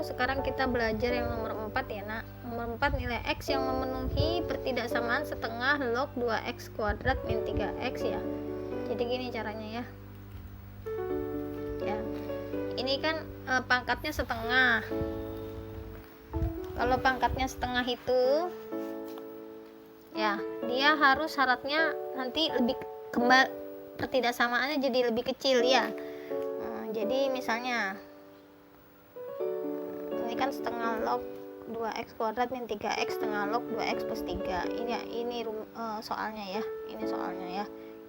sekarang kita belajar yang nomor 4 ya nak. Nomor 4, nilai X yang memenuhi pertidaksamaan setengah log 2X kuadrat min 3X ya. Jadi gini caranya ya. Ya, ini kan pangkatnya setengah. Kalau pangkatnya setengah itu ya, dia harus syaratnya nanti lebih kembali, pertidaksamaannya jadi lebih kecil ya. Jadi misalnya ini kan setengah log 2x kuadrat min 3x setengah log 2x plus 3. Ini soalnya ya.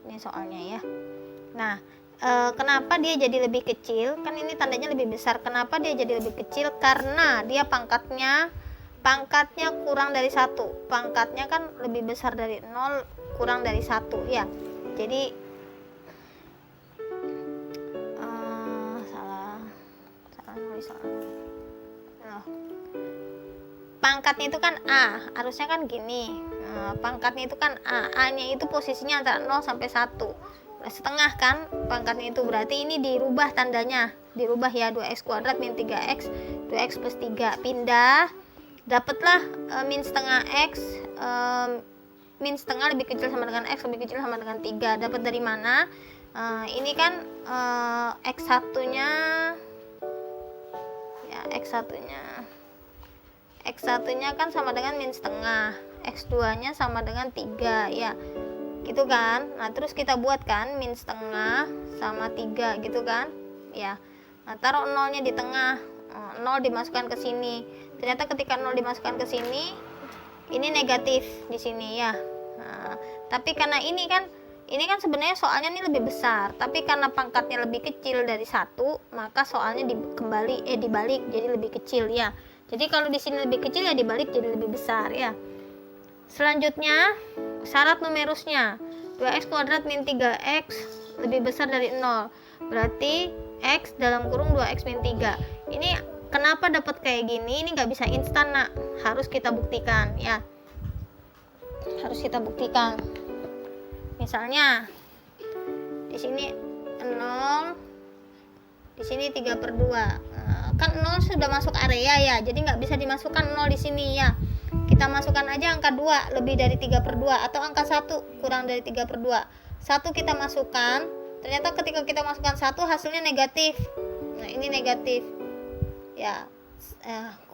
Ini soalnya ya. Nah, kenapa dia jadi lebih kecil? Kan ini tandanya lebih besar. Kenapa dia jadi lebih kecil? Karena dia pangkatnya kurang dari 1. Pangkatnya kan lebih besar dari 0 kurang dari 1 ya. Jadi pangkatnya itu kan A, harusnya kan gini. Pangkatnya itu kan A nya itu posisinya antara 0 sampai 1. Setengah kan pangkatnya itu, berarti ini dirubah tandanya, dirubah ya, 2x kuadrat min 3x 2x plus 3, pindah, dapatlah min setengah x, min setengah lebih kecil sama dengan x lebih kecil sama dengan 3. Dapat dari mana? Ini kan x1 nya ya, x1 nya kan sama dengan min setengah, x2 nya sama dengan 3 ya, gitu kan. Nah terus kita buat kan min setengah sama 3 gitu kan ya. Nah taruh 0 nya di tengah, 0 dimasukkan ke sini. Ternyata ketika 0 dimasukkan ke sini, ini negatif di sini ya. Nah, tapi karena ini kan sebenarnya soalnya ini lebih besar, tapi karena pangkatnya lebih kecil dari 1, maka soalnya dibalik jadi lebih kecil ya. Jadi kalau di sini lebih kecil ya dibalik jadi lebih besar ya. Selanjutnya syarat numerusnya, 2x kuadrat min 3x lebih besar dari 0. Berarti x dalam kurung 2x min 3. Ini kenapa dapat kayak gini? Ini nggak bisa instan nak, harus kita buktikan ya. Harus kita buktikan. Misalnya di sini 0, di sini 3/2. Kan 0 sudah masuk area ya, jadi nggak bisa dimasukkan 0 di sini ya. Kita masukkan aja angka 2 lebih dari 3/2 atau angka 1 kurang dari 3/2. 1 kita masukkan, ternyata ketika kita masukkan 1 hasilnya negatif. Nah ini negatif ya.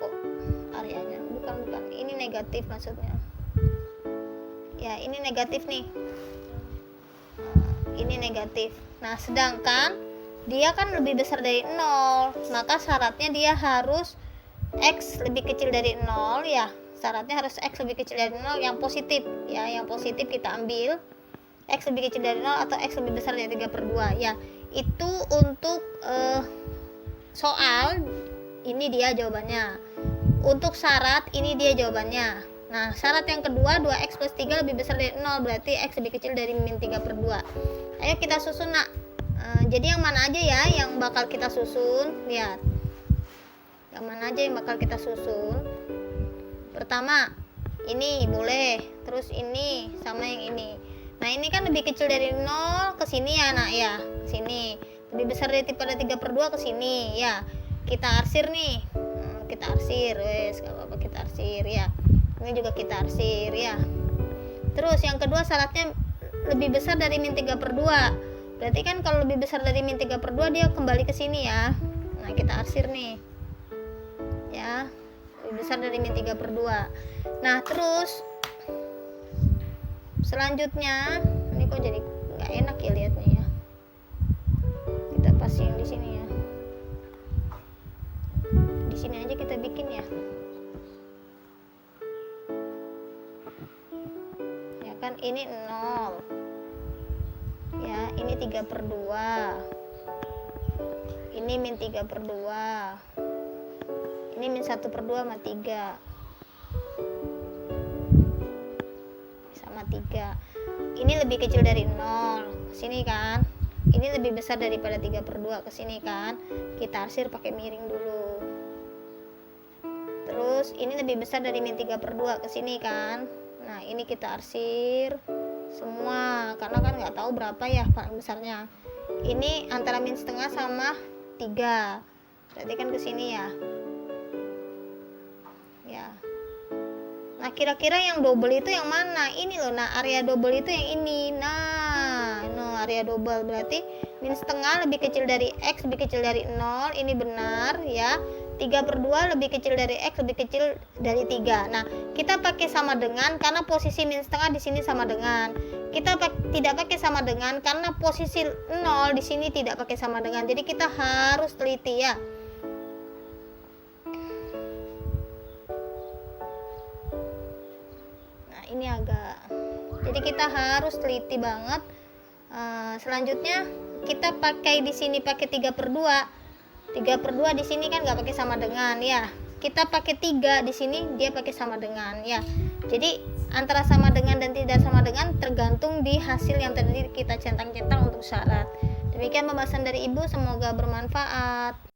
Kok areanya bukan ini negatif maksudnya ya, ini negatif nih. Ini negatif. Nah sedangkan dia kan lebih besar dari 0, maka syaratnya dia harus x lebih kecil dari 0 ya. Syaratnya harus x lebih kecil dari 0 yang positif ya. Yang positif kita ambil x lebih kecil dari 0 atau x lebih besar dari 3/2 ya. Itu untuk soal ini dia jawabannya. Untuk syarat ini dia jawabannya. Nah syarat yang kedua, 2x plus 3 lebih besar dari 0, berarti x lebih kecil dari min 3/2. Ayo kita susun nak. Jadi yang mana aja ya yang bakal kita susun? Lihat yang mana aja yang bakal kita susun. Pertama ini boleh, terus ini sama yang ini. Nah ini kan lebih kecil dari 0 ke sini ya nak ya, sini. Lebih besar daripada 3/2 ke sini ya. Kita arsir nih. Kita arsir, wes gak apa-apa, kita arsir ya. Ini juga kita arsir ya. Terus yang kedua syaratnya lebih besar dari min 3/2. Berarti kan kalau lebih besar dari min 3/2 dia kembali ke sini ya. Nah kita arsir nih ya, lebih besar dari min 3/2. Nah terus selanjutnya, ini kok jadi nggak enak ya lihatnya ya. Kita pasang di sini ya. Di sini aja kita bikin ya. Ya kan ini 0 ya, ini 3/2, ini min 3/2, ini min 1/2 sama 3 sama 3. Ini lebih kecil dari 0 sini kan, ini lebih besar daripada 3/2 ke sini kan. Kita arsir pakai miring dulu. Terus ini lebih besar dari min 3/2 ke sini kan. Nah ini kita arsir semua karena kan nggak tahu berapa ya paling besarnya. Ini antara min setengah sama 3, berarti kan ke sini ya. Nah, kira-kira yang double itu yang mana? Ini loh. Nah, area double itu yang ini. Nah, no, area double berarti min setengah lebih kecil dari X lebih kecil dari 0. Ini benar ya. 3/2 lebih kecil dari X lebih kecil dari 3. Nah, kita pakai sama dengan karena posisi min setengah di sini sama dengan. Kita tidak pakai sama dengan karena posisi 0 di sini tidak pakai sama dengan. Jadi kita harus teliti ya. Ini agak, jadi kita harus teliti banget. Selanjutnya kita pakai di sini pakai 3/2 di sini kan nggak pakai sama dengan ya, kita pakai 3 di sini dia pakai sama dengan ya. Jadi antara sama dengan dan tidak sama dengan tergantung di hasil yang tadi kita centang-centang untuk syarat. Demikian pembahasan dari Ibu, semoga bermanfaat.